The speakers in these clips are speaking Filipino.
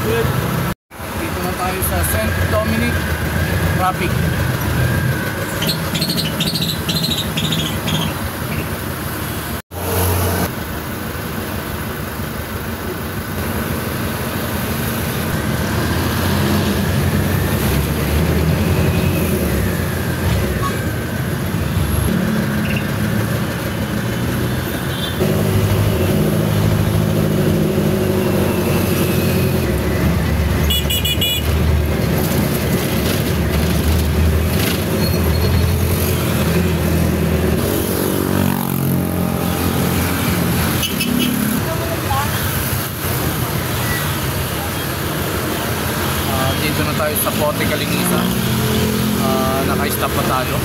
Dito na tayo sa St. Dominic traffic. Dito na tayo sa Pote Kalinisan. Naka-stop pa tayo.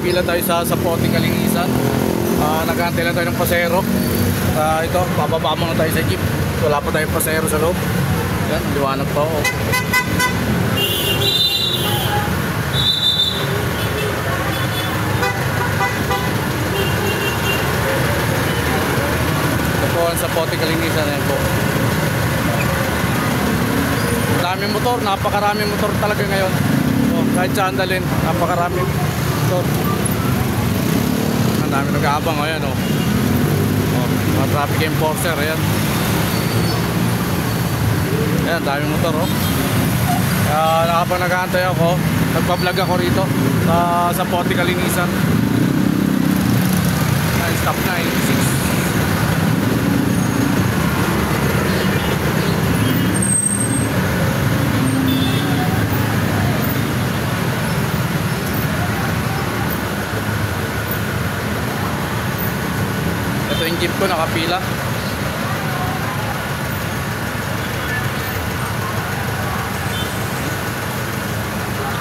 Pila tayo sa Pote Kalinisan. Nag-aantay lang tayo ng pasero. Ito, bababa muna tayo sa jeep. Wala pa tayong pasero sa loob. Yan, liwanag pa ako. Ito po sa Pote Kalinisan. Yan po. Maraming motor, napakaraming motor talaga ngayon. Kahit saan dalhin, napakaraming motor. Ang dami nag-aabang. Ayan o. Mga traffic enforcer. Ayan. Ayan, daming motor o. Nakapag nag-aantay ako, nagpa-vlog ako rito sa Pote Kalinisan. Stop na 86. Ito yung jeep ko, nakapila.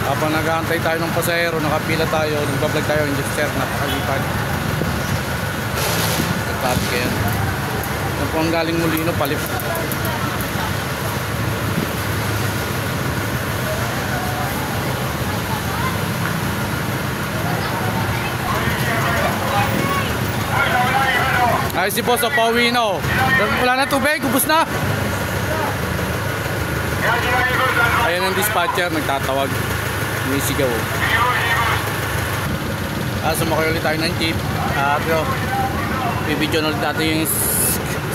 Habang nag-aantay tayo ng pasahero, nakapila tayo, nagbablog tayo yung jeep, sir, napakalipad. Nagtabi kayo. Ito po ang galing Molino, palip. Ay, si boss, pauwi na o. Wala na tubig, ubos na. Ayan ang dispatcher, nagtatawag. Umisigaw o. Sumakay ulit tayo ng jeep. Pero bibidyo na ulit natin yung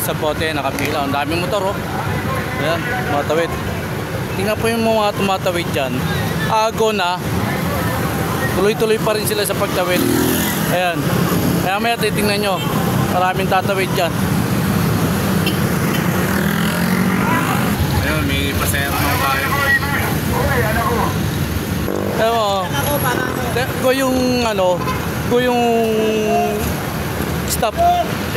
sa Pote, nakapila. Ang daming motor o. Ayan, tumatawid. Tingnan po yung mga tumatawid dyan. Ago na. Tuloy-tuloy pa rin sila sa pagtawid. Ayan. Kaya maya titingnan nyo. Maraming tatawid dyan. Ayun, may pasero na tayo. Ewan, ko yung stop.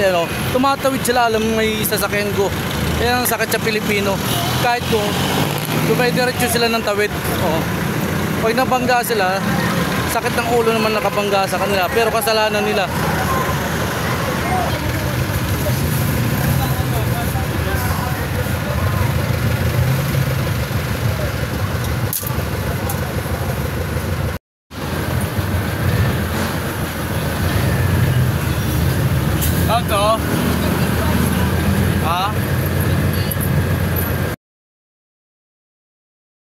Ayan o, tumatawid sila, alam may sasakyan ko. Ayan ang sakit sa Pilipino. Kahit kung dumay-diretso sila ng tawid. Pag nabangga sila, sakit ng ulo naman nakabangga sa kanila. Pero kasalanan nila. Ito,